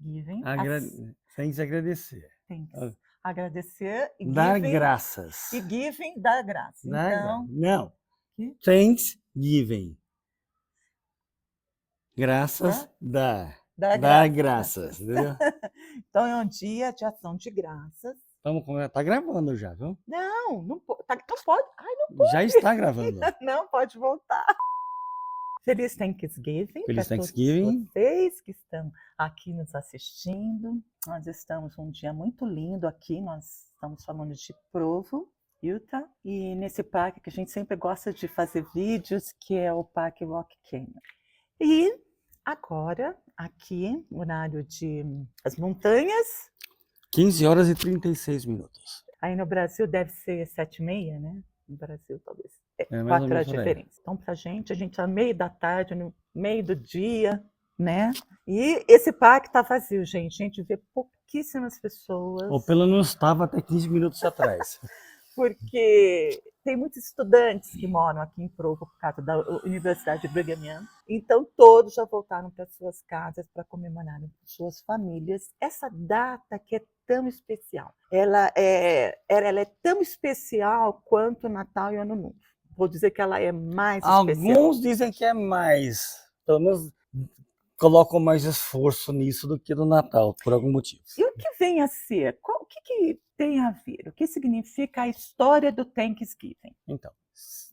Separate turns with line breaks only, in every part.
Thanksgiving.
Tem que agradecer.
Agradecer e
Dar
giving.
graças.
E giving, dar graça. Então,
Não.
que?
Thanksgiving. Graças, dar. Dar graças, entendeu?
Então é um dia de ação de graças.
Tá gravando já, viu?
Não pode. Não pode. Ai, não pode.
Já está gravando.
Não, pode voltar. Feliz Thanksgiving para todos vocês que estão aqui nos assistindo. Nós estamos num dia muito lindo aqui, nós estamos falando de Provo, Utah, e nesse parque que a gente sempre gosta de fazer vídeos, que é o Parque Rock Canyon. E agora, aqui, horário de as montanhas.
15h36.
Aí no Brasil deve ser 7h30, né? No Brasil, talvez.
4
horas de diferença. Então, pra gente, a gente está no meio da tarde, no meio do dia, né? E esse parque está vazio, gente. A gente vê pouquíssimas pessoas.
Ou pelo menos estava até 15 minutos atrás.
Porque tem muitos estudantes que moram aqui em Provo por causa da Universidade de Brigham Young. Então, todos já voltaram para suas casas para comemorar com suas famílias essa data que é tão especial. Ela é tão especial quanto Natal e Ano Novo. Vou dizer que ela é mais especial.
Alguns dizem que é mais. Pelo menos colocam mais esforço nisso do que no Natal, por algum motivo.
E o que vem a ser? O que tem a ver? O que significa a história do Thanksgiving?
Então,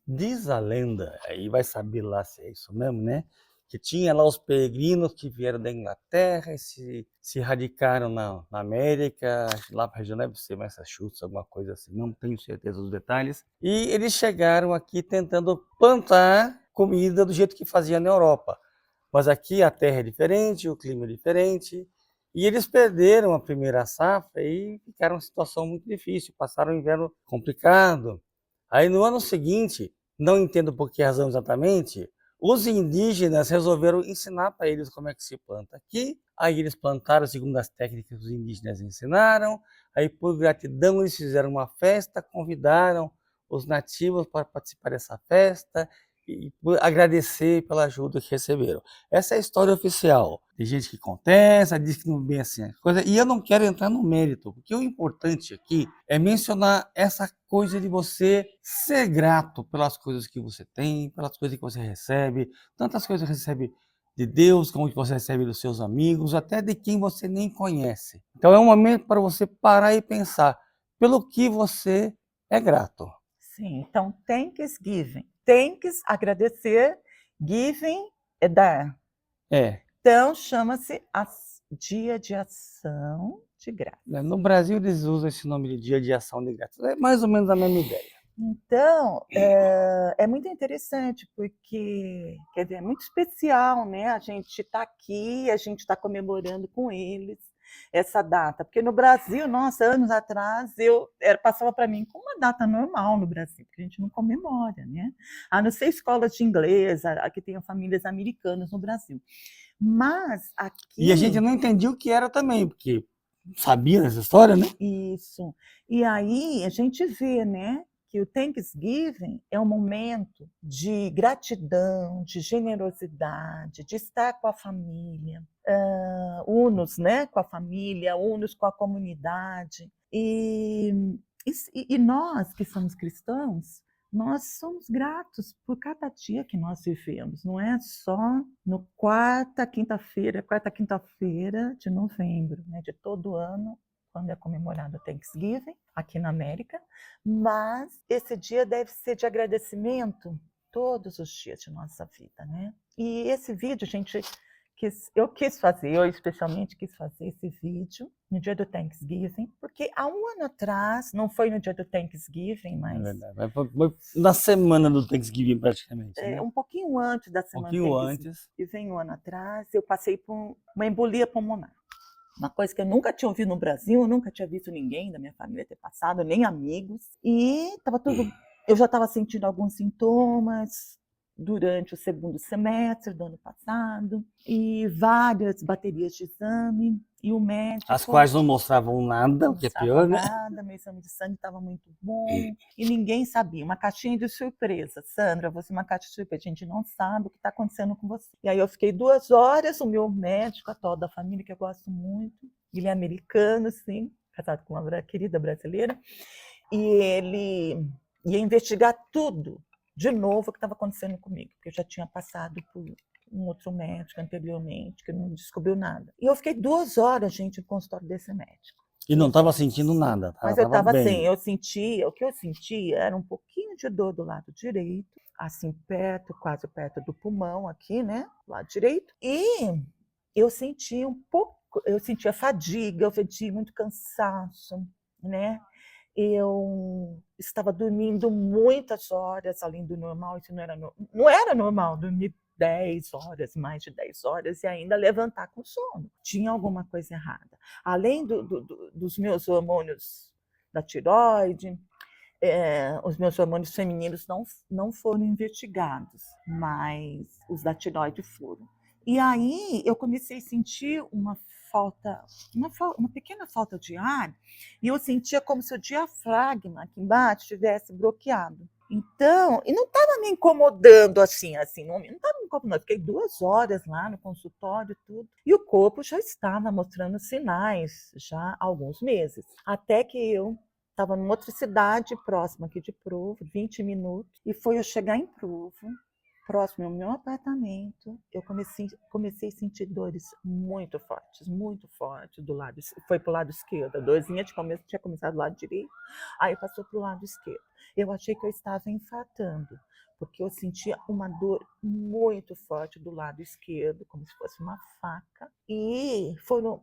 diz a lenda, aí vai saber lá se é isso mesmo, né? Que tinha lá os peregrinos que vieram da Inglaterra e se radicaram na América, lá para a região, deve ser Massachusetts, alguma coisa assim, não tenho certeza dos detalhes. E eles chegaram aqui tentando plantar comida do jeito que fazia na Europa. Mas aqui a terra é diferente, o clima é diferente, e eles perderam a primeira safra e ficaram em uma situação muito difícil, passaram um inverno complicado. Aí no ano seguinte, não entendo por que razão exatamente, os indígenas resolveram ensinar para eles como é que se planta aqui. Aí eles plantaram segundo as técnicas que os indígenas ensinaram. Aí por gratidão eles fizeram uma festa, convidaram os nativos para participar dessa festa e agradecer pela ajuda que receberam. Essa é a história oficial. Tem gente que contesta, diz que não é bem assim a coisa, e eu não quero entrar no mérito, porque o importante aqui é mencionar essa coisa de você ser grato pelas coisas que você tem, pelas coisas que você recebe, tantas coisas que você recebe de Deus, como que você recebe dos seus amigos, até de quem você nem conhece. Então é um momento para você parar e pensar pelo que você é grato.
Sim, então Thanksgiving. Thanks, agradecer. Giving é dar. Então chama-se Dia de Ação de Graça.
No Brasil eles usam esse nome de Dia de Ação de Graça. É mais ou menos a mesma ideia.
Então, é muito interessante, porque quer dizer, é muito especial, né? A gente está aqui, a gente está comemorando com eles essa data. Porque no Brasil, nossa, anos atrás, passava para mim como uma data normal no Brasil, porque a gente não comemora, né? A não ser escolas de inglês, aqui tem famílias americanas no Brasil. Mas aqui...
E a gente não entendia o que era também, porque sabia dessa história, né?
Isso. E aí a gente vê, né, que o Thanksgiving é um momento de gratidão, de generosidade, de estar com a família, unos, né, com a família, unos com a comunidade. E nós que somos cristãos, nós somos gratos por cada dia que nós vivemos, não é só no quarta quinta-feira de novembro, né, de todo ano, quando é comemorado o Thanksgiving, aqui na América, mas esse dia deve ser de agradecimento todos os dias de nossa vida, né? E esse vídeo, gente, eu especialmente quis fazer esse vídeo no dia do Thanksgiving, porque há um ano atrás, não foi no dia do Thanksgiving, mas...
É verdade, foi na semana do Thanksgiving praticamente, né?
Um pouquinho antes da semana do Thanksgiving, um ano atrás, eu passei por uma embolia pulmonar. Uma coisa que eu nunca tinha ouvido no Brasil, eu nunca tinha visto ninguém da minha família ter passado, nem amigos. E eu já estava sentindo alguns sintomas durante o segundo semestre do ano passado, e várias baterias de exame, e o médico
As quais não mostravam nada,
não
o que é
mostrava
pior, né?
nada, meu exame de sangue estava muito bom, e ninguém sabia, uma caixinha de surpresa. Sandra, você é uma caixa de surpresa, a gente não sabe o que está acontecendo com você. E aí eu fiquei 2 horas, o meu médico, a tal da família, que eu gosto muito, ele é americano, sim, casado com uma querida brasileira, e ele ia investigar tudo de novo o que estava acontecendo comigo, porque eu já tinha passado por um outro médico anteriormente, que não descobriu nada. E eu fiquei 2 horas, gente, no consultório desse médico.
E não estava sentindo nada,
Mas eu
estava
estava assim,
bem.
o que eu sentia era um pouquinho de dor do lado direito, assim, perto, quase perto do pulmão aqui, né, do lado direito. E eu sentia um pouco, eu sentia fadiga, eu sentia muito cansaço, né? Eu estava dormindo muitas horas além do normal, isso não era normal, dormir 10 horas, mais de 10 horas, e ainda levantar com sono. Tinha alguma coisa errada. Além dos meus hormônios da tireoide, os meus hormônios femininos não foram investigados, mas os da tireoide foram. E aí eu comecei a sentir uma falta, uma pequena falta de ar, e eu sentia como se o diafragma aqui embaixo estivesse bloqueado. Então, e não estava me incomodando assim, não estava me incomodando. Fiquei 2 horas lá no consultório, tudo, e o corpo já estava mostrando sinais já há alguns meses. Até que eu estava numa outra cidade próxima aqui de Provo, 20 minutos, e foi eu chegar em Provo, próximo ao meu apartamento, eu comecei a sentir dores muito fortes do lado, foi para o lado esquerdo, a dorzinha tinha começado do lado direito, aí passou para o lado esquerdo. Eu achei que eu estava infartando, porque eu sentia uma dor muito forte do lado esquerdo, como se fosse uma faca. E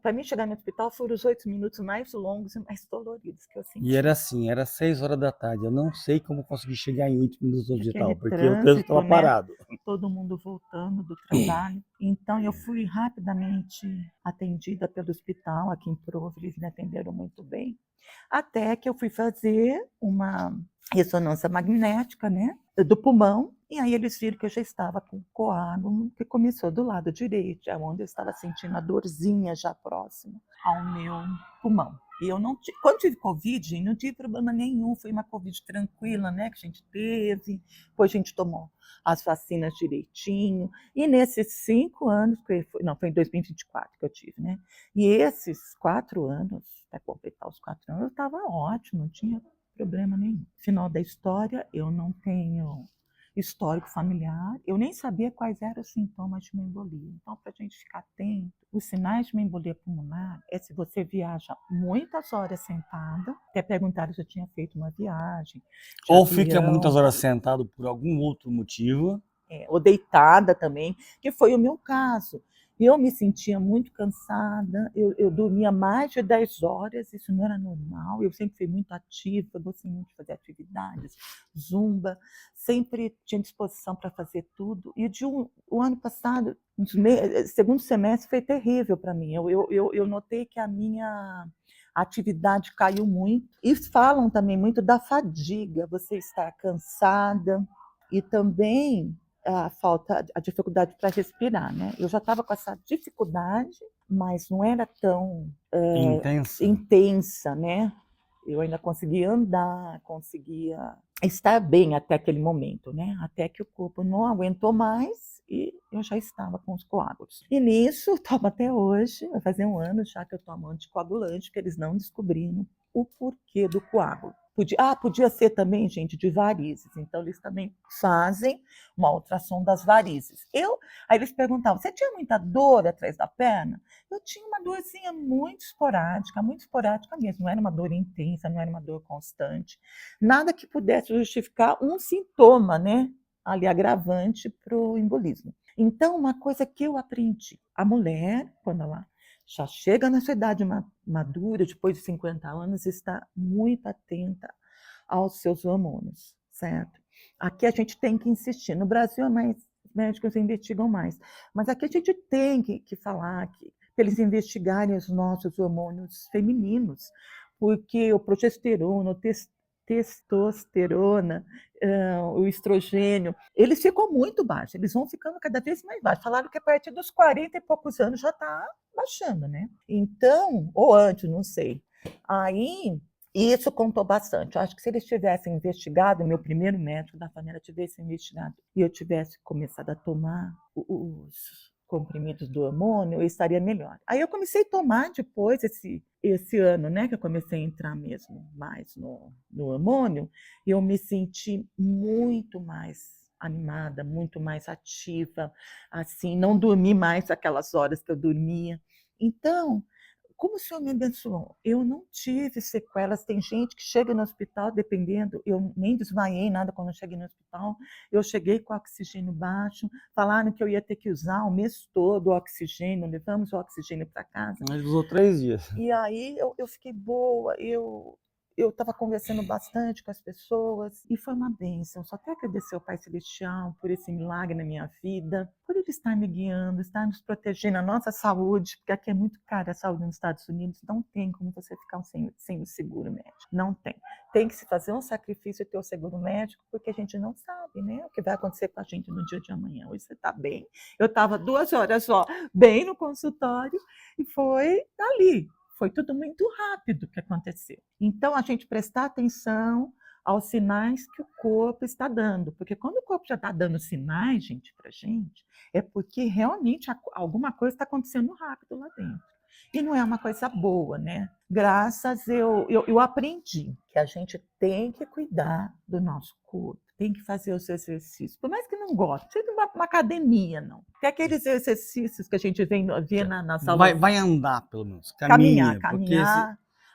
para mim chegar no hospital, foram os 8 minutos mais longos e mais doloridos que eu senti.
E era assim, era 6 horas da tarde. Eu não sei como consegui chegar em 8 minutos no hospital,
Aquele
porque o trânsito
trânsito,
estava
né?
parado.
Todo mundo voltando do trabalho. Então, eu fui rapidamente atendida pelo hospital aqui em Provo, eles me atenderam muito bem. Até que eu fui fazer uma ressonância magnética, né, do pulmão, e aí eles viram que eu já estava com coágulo, que começou do lado direito, onde eu estava sentindo a dorzinha já próxima ao meu pulmão. E eu não tive, quando tive Covid, não tive problema nenhum, foi uma Covid tranquila, né, que a gente teve, depois a gente tomou as vacinas direitinho, e nesses 5 anos, foi em 2024 que eu tive, né, e esses 4 anos, para completar os 4 anos, eu estava ótimo, não tinha problema nenhum. Final da história, eu não tenho histórico familiar, eu nem sabia quais eram os sintomas de uma embolia. Então, para a gente ficar atento, os sinais de uma embolia pulmonar é se você viaja muitas horas sentada, até perguntaram se eu tinha feito uma viagem de
Ou fica muitas
avião,
horas sentado por algum outro motivo.
ou deitada também, que foi o meu caso. Eu me sentia muito cansada, eu dormia mais de 10 horas, isso não era normal. Eu sempre fui muito ativa, gostei muito de fazer atividades, zumba, sempre tinha disposição para fazer tudo. E o ano passado, segundo semestre, foi terrível para mim. Eu notei que a minha atividade caiu muito. E falam também muito da fadiga, você estar cansada, e também a dificuldade para respirar, né? Eu já estava com essa dificuldade, mas não era tão intensa, né? Eu ainda conseguia andar, conseguia estar bem até aquele momento, né? Até que o corpo não aguentou mais e eu já estava com os coágulos. E nisso, tomo até hoje, vai fazer 1 ano já que eu tomo anticoagulante, porque eles não descobriram o porquê do coágulo. Podia ser também, gente, de varizes. Então, eles também fazem uma ultrassom das varizes. Aí eles perguntavam, você tinha muita dor atrás da perna? Eu tinha uma dorzinha muito esporádica mesmo. Não era uma dor intensa, não era uma dor constante. Nada que pudesse justificar um sintoma, né, ali agravante para o embolismo. Então, uma coisa que eu aprendi, a mulher, quando ela já chega na sua idade madura, depois de 50 anos, está muito atenta aos seus hormônios, certo? Aqui a gente tem que insistir. No Brasil, os médicos investigam mais. Mas aqui a gente tem que falar que eles investigarem os nossos hormônios femininos, porque o progesterona, o testosterona, o estrogênio, eles ficam muito baixos, eles vão ficando cada vez mais baixos. Falaram que a partir dos 40 e poucos anos já está baixando, né? Então, ou antes, não sei. Aí, isso contou bastante. Eu acho que se eles tivessem investigado, meu primeiro médico da família tivesse investigado e eu tivesse começado a tomar os comprimidos do hormônio, eu estaria melhor. Aí eu comecei a tomar depois, esse ano, né, que eu comecei a entrar mesmo mais no hormônio, e eu me senti muito mais animada, muito mais ativa, assim, não dormi mais aquelas horas que eu dormia. Então, como o Senhor me abençoou, eu não tive sequelas. Tem gente que chega no hospital, dependendo, eu nem desmaiei nada quando eu cheguei no hospital, eu cheguei com oxigênio baixo, falaram que eu ia ter que usar o mês todo o oxigênio, levamos o oxigênio para casa.
Ele usou 3 dias.
E aí eu fiquei boa, eu estava conversando bastante com as pessoas e foi uma bênção. Só quero agradecer ao Pai Celestial por esse milagre na minha vida, por ele estar me guiando, estar nos protegendo a nossa saúde, porque aqui é muito cara a saúde nos Estados Unidos, não tem como você ficar sem o seguro médico, não tem. Tem que se fazer um sacrifício e ter o seguro médico, porque a gente não sabe, né, o que vai acontecer com a gente no dia de amanhã. Hoje você está bem. Eu estava 2 horas só, bem no consultório, e foi ali. Foi tudo muito rápido que aconteceu. Então, a gente prestar atenção aos sinais que o corpo está dando. Porque quando o corpo já está dando sinais, gente, para a gente, é porque realmente alguma coisa está acontecendo rápido lá dentro. E não é uma coisa boa, né? Graças eu aprendi que a gente tem que cuidar do nosso corpo, tem que fazer os exercícios, por mais que não goste, não precisa de uma academia, não. Tem aqueles exercícios que a gente vê nas aulas.
Vai andar, pelo menos.
Caminhar.
Porque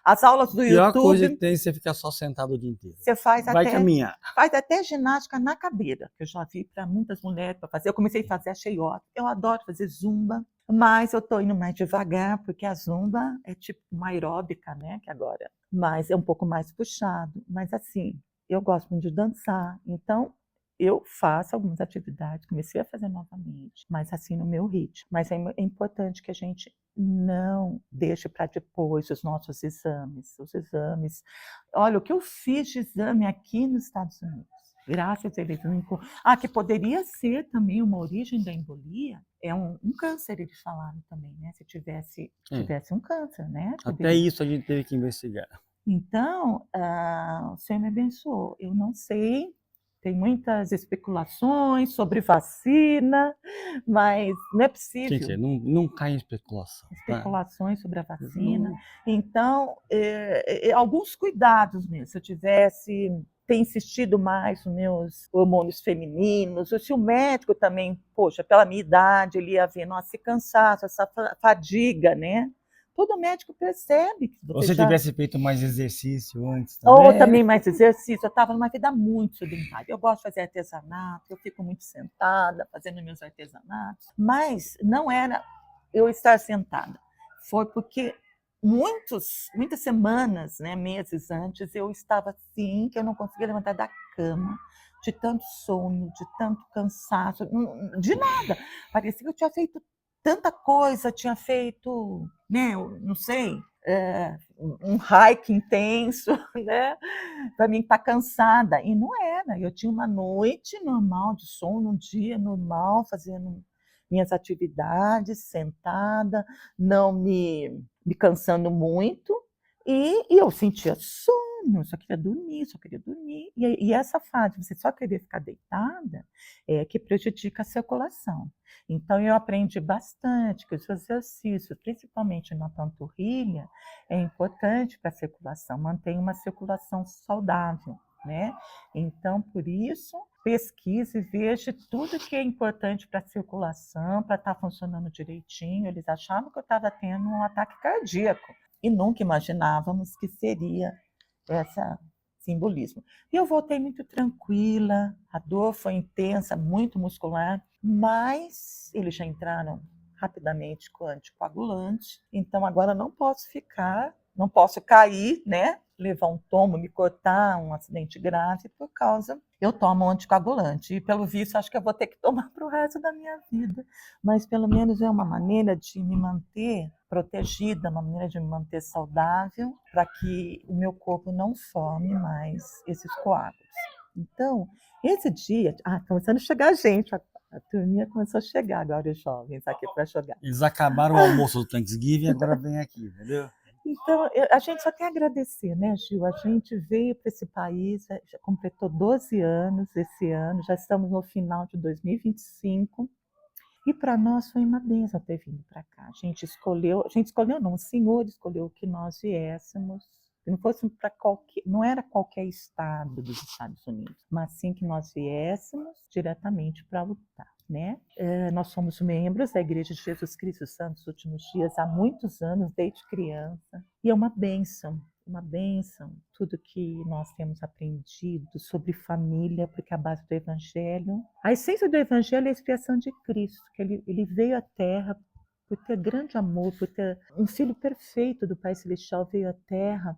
As aulas do
a pior coisa que
YouTube,
tem é você ficar só sentado o dia inteiro.
você faz
Vai caminhar.
até ginástica na cadeira, que eu já vi para muitas mulheres para fazer. Eu comecei a fazer, achei ótimo. Eu adoro fazer zumba, mas eu estou indo mais devagar, porque a zumba é tipo uma aeróbica, né? Que agora, mas é um pouco mais puxado. Mas assim, eu gosto muito de dançar, então eu faço algumas atividades, comecei a fazer novamente, mas assim no meu ritmo. Mas é importante que a gente não deixe para depois os nossos exames. Os exames. Olha, o que eu fiz de exame aqui nos Estados Unidos, graças a Deus. Que poderia ser também uma origem da embolia, é um câncer, eles falaram também, né? Se tivesse um câncer, né?
Até isso a gente teve que investigar.
Então, o Senhor me abençoou. Eu não sei, tem muitas especulações sobre vacina, mas não é possível.
Gente, não cai em especulação.
Especulações sobre a vacina. Então, alguns cuidados mesmo. Se eu tivesse ter insistido mais nos meus hormônios femininos, ou se o médico também, poxa, pela minha idade, ele ia ver, nossa, esse cansaço, essa fadiga, né? Todo médico percebe que
você tivesse feito mais exercício antes também.
Ou também mais exercício. Eu estava numa vida muito sedentária. Eu gosto de fazer artesanato, eu fico muito sentada, fazendo meus artesanatos. Mas não era eu estar sentada. Foi porque muitas semanas, né, meses antes, eu estava assim, que eu não conseguia levantar da cama, de tanto sono, de tanto cansaço, de nada. Parecia que eu tinha feito tanta coisa, tinha feito, né, não sei, um hike intenso, né, para mim estar cansada. E não era, eu tinha uma noite normal de sono, um dia normal, fazendo minhas atividades, sentada, não me cansando muito, e eu sentia sono, só queria dormir. E essa fase, você só querer ficar deitada, é que prejudica a circulação. Então, eu aprendi bastante que os exercícios, principalmente na panturrilha, é importante para a circulação, mantém uma circulação saudável, né? Então, por isso, pesquise e veja tudo que é importante para a circulação, para estar funcionando direitinho. Eles achavam que eu estava tendo um ataque cardíaco e nunca imaginávamos que seria esse simbolismo. E eu voltei muito tranquila, a dor foi intensa, muito muscular, mas eles já entraram rapidamente com anticoagulante, então agora não posso cair, né? Levar um tombo, me cortar, um acidente grave, por causa eu tomo um anticoagulante. E, pelo visto, acho que eu vou ter que tomar para o resto da minha vida. Mas, pelo menos, é uma maneira de me manter protegida, uma maneira de me manter saudável, para que o meu corpo não forme mais esses coágulos. Então, esse dia, começando a chegar gente, a turminha começou a chegar agora, os jovens aqui para jogar.
Eles acabaram o almoço do Thanksgiving e agora vem aqui, entendeu?
Então, a gente só tem a agradecer, né, Gil? A gente veio para esse país, já completou 12 anos esse ano, já estamos no final de 2025, e para nós foi uma bênção ter vindo para cá. A gente escolheu não, o Senhor escolheu que nós viéssemos. Se não fosse para não era qualquer estado dos Estados Unidos, mas sim que nós viéssemos diretamente para lutar, né? Nós somos membros da Igreja de Jesus Cristo Santos dos Últimos Dias há muitos anos, desde criança, e é uma bênção tudo que nós temos aprendido sobre família, porque a base do Evangelho, a essência do Evangelho é a expiação de Cristo, que ele veio à Terra por ter grande amor, por ter um filho perfeito do Pai Celestial, veio à Terra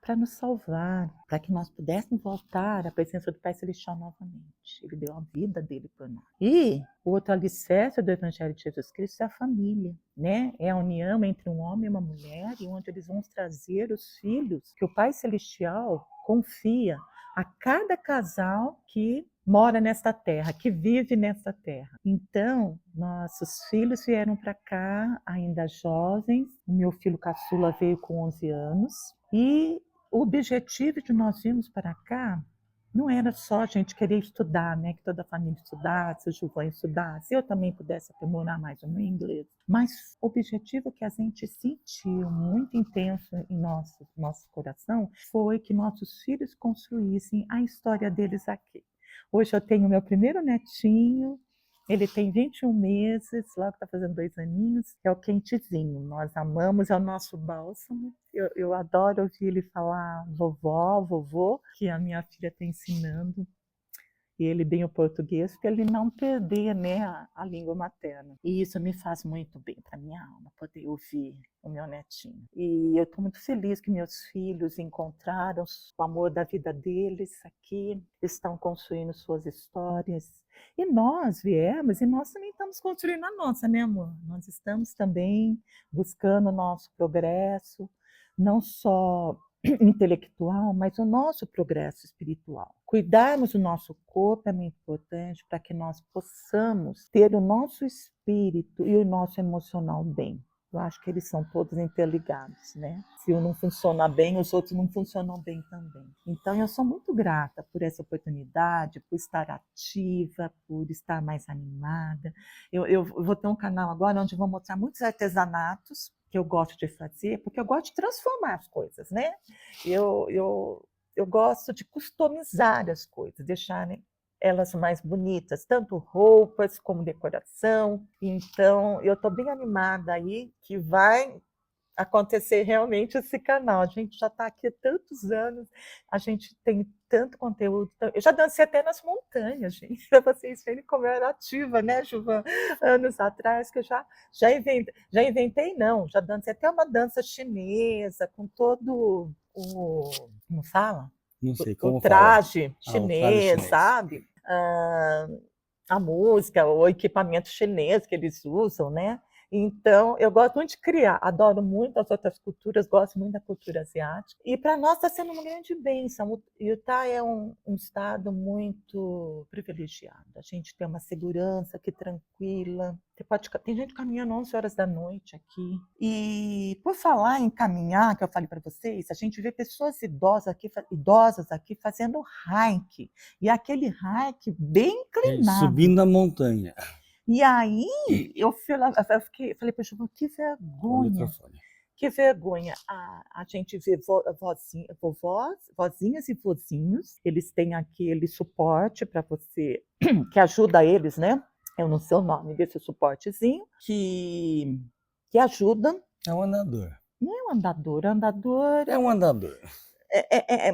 para nos salvar, para que nós pudéssemos voltar à presença do Pai Celestial novamente. Ele deu a vida dele por nós. E o outro alicerce do Evangelho de Jesus Cristo é a família, né? É a união entre um homem e uma mulher, e onde eles vão trazer os filhos que o Pai Celestial confia a cada casal que mora nesta terra, que vive nesta terra. Então, nossos filhos vieram para cá ainda jovens. O meu filho caçula veio com 11 anos. E o objetivo de nós virmos para cá não era só a gente querer estudar, né? Que toda a família estudasse, o Gilvan estudasse, eu também pudesse aprimorar mais o meu inglês. Mas o objetivo que a gente sentiu muito intenso em nosso coração foi que nossos filhos construíssem a história deles aqui. Hoje eu tenho meu primeiro netinho, ele tem 21 meses, logo está fazendo 2 aninhos, é o Quentezinho. Nós amamos, é o nosso bálsamo. Eu adoro ouvir ele falar vovó, vovô, que a minha filha está ensinando. E ele bem o português, para ele não perder, né, a língua materna. E isso me faz muito bem para minha alma, poder ouvir o meu netinho. E eu estou muito feliz que meus filhos encontraram o amor da vida deles aqui, estão construindo suas histórias. E nós viemos, e nós também estamos construindo a nossa, né, amor? Nós estamos também buscando o nosso progresso, não só intelectual, mas o nosso progresso espiritual. Cuidarmos do nosso corpo é muito importante para que nós possamos ter o nosso espírito e o nosso emocional bem. Eu acho que eles são todos interligados, né? Se um não funciona bem, os outros não funcionam bem também. Então, eu sou muito grata por essa oportunidade, por estar ativa, por estar mais animada. Eu vou ter um canal agora onde vou mostrar muitos artesanatos que eu gosto de fazer, porque eu gosto de transformar as coisas, né? Eu gosto de customizar as coisas, deixar elas mais bonitas, tanto roupas como decoração. Então, eu estou bem animada aí que vai acontecer realmente esse canal. A gente já está aqui há tantos anos, a gente tem tanto conteúdo. Eu já dancei até nas montanhas, gente, para vocês verem como eu era ativa, né, Gilvan? Anos atrás, que eu já inventei, não, já dancei até uma dança chinesa, com todo o... Como fala?
Não sei
O
como
traje
fala. O traje
chinês,
chinês.
sabe? A música, o equipamento chinês que eles usam, né? Então, eu gosto muito de criar, adoro muito as outras culturas, gosto muito da cultura asiática. E para nós está sendo uma grande bênção. O Utah é um estado muito privilegiado. A gente tem uma segurança aqui tranquila. Tem gente caminhando 11 horas da noite aqui. E por falar em caminhar, que eu falei para vocês, a gente vê pessoas idosas aqui fazendo hike. E aquele hike bem inclinado.
Subindo a montanha.
E aí eu falei para o Gilvan, que vergonha a gente vê vozinhas e vozinhos, eles têm aquele suporte para você, que ajuda eles, né? Eu não sei o nome desse suportezinho, que ajuda.
É um andador.
Não é um andador,
É um andador.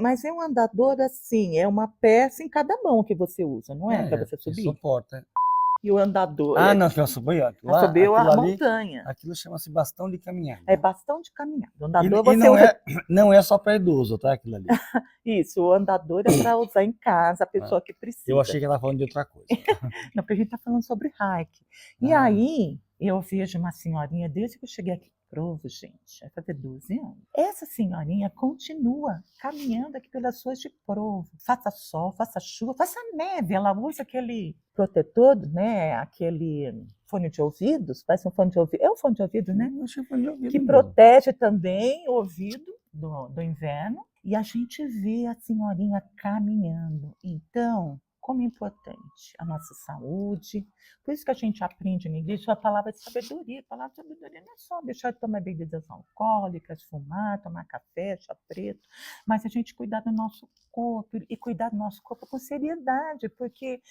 mas é um andador assim, é uma peça em cada mão que você usa, não é? Para você subir?
Suporta.
E o andador.
Não, que eu subi
subiu a montanha.
Aquilo chama-se bastão de caminhada.
É bastão de caminhada. O andador
não é só para idoso, tá? Aquilo ali.
Isso, o andador é para usar em casa, a pessoa que precisa.
Eu achei que ela estava falando de outra coisa.
Não, porque a gente está falando sobre hike. E aí, eu vejo uma senhorinha, desde que eu cheguei aqui, Provo, gente, vai fazer 12 anos. Essa senhorinha continua caminhando aqui pelas ruas de Provo. Faça sol, faça chuva, faça neve. Ela usa aquele protetor, né? Aquele fone de ouvidos, parece um fone de ouvido. É um fone de ouvido, né?
Não achei fone de ouvido
Que
mesmo.
protege também o ouvido do inverno. E a gente vê a senhorinha caminhando. Então, como é importante a nossa saúde. Por isso que a gente aprende na igreja a palavra de sabedoria. A palavra de sabedoria não é só deixar de tomar bebidas alcoólicas, fumar, tomar café, chá preto, mas a gente cuidar do nosso corpo e cuidar do nosso corpo com seriedade, porque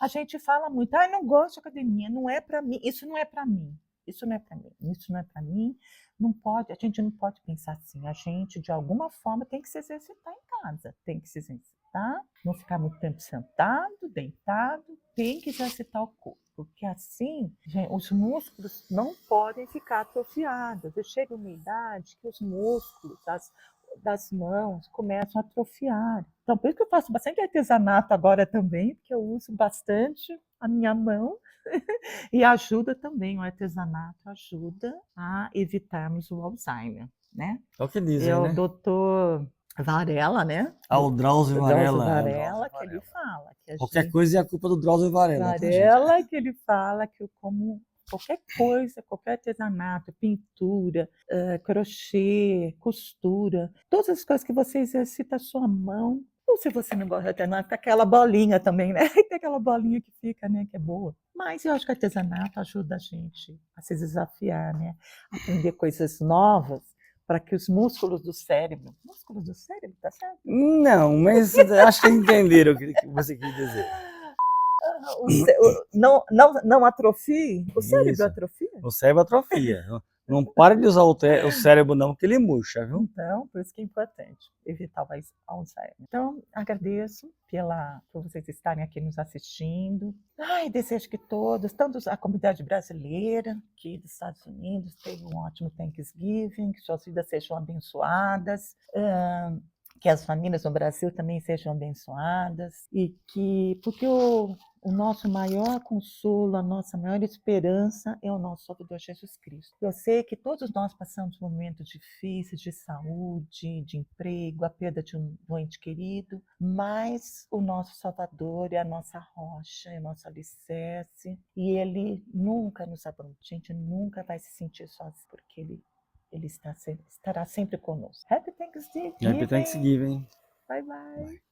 a gente fala muito, não gosto de academia, não é para mim, isso não é para mim. Isso não é para mim, isso não é para mim. Não pode, a gente não pode pensar assim. A gente, de alguma forma, tem que se exercitar em casa, tem que se exercitar, não ficar muito tempo sentado, deitado, tem que exercitar o corpo, porque assim, gente, os músculos não podem ficar atrofiados. Chega uma idade que os músculos das mãos começam a atrofiar. Então, por isso que eu faço bastante artesanato agora também, porque eu uso bastante a minha mão. E ajuda também, o artesanato ajuda a evitarmos o Alzheimer, né?
É o que dizem,
É o
né?
doutor Varela, né?
O Drauzio
O Drauzio
Varela. É o Drauzio
Varela, que ele
Varela.
fala que a
Qualquer
gente...
coisa é a culpa do Drauzio Varela, tá, gente?
Varela, que ele fala que eu como qualquer coisa, qualquer artesanato, pintura, crochê, costura, todas as coisas que você exercita a sua mão. Ou se você não gosta de artesanato, tem aquela bolinha também, né? Tem aquela bolinha que fica, né? Que é boa. Mas eu acho que o artesanato ajuda a gente a se desafiar, né? Aprender coisas novas para que os músculos do cérebro... Músculos do cérebro, tá certo?
Não, mas acho que entenderam o que você quis dizer.
Não atrofie? O cérebro
Isso.
atrofia?
O cérebro atrofia. Não para de usar o cérebro não, que ele murcha, viu?
Então, por isso que é importante evitar o Alzheimer. Então, agradeço por vocês estarem aqui nos assistindo. Desejo que todos, tanto a comunidade brasileira aqui dos Estados Unidos, tenham um ótimo Thanksgiving, que suas vidas sejam abençoadas, que as famílias no Brasil também sejam abençoadas, porque o nosso maior consolo, a nossa maior esperança é o nosso Salvador Jesus Cristo. Eu sei que todos nós passamos momentos difíceis de saúde, de emprego, a perda de um ente querido, mas o nosso Salvador é a nossa rocha, é o nosso alicerce, e Ele nunca nos abandona. A gente nunca vai se sentir sozinho, porque Ele estará sempre conosco. Happy Thanksgiving!
Happy Thanksgiving.
Bye, bye!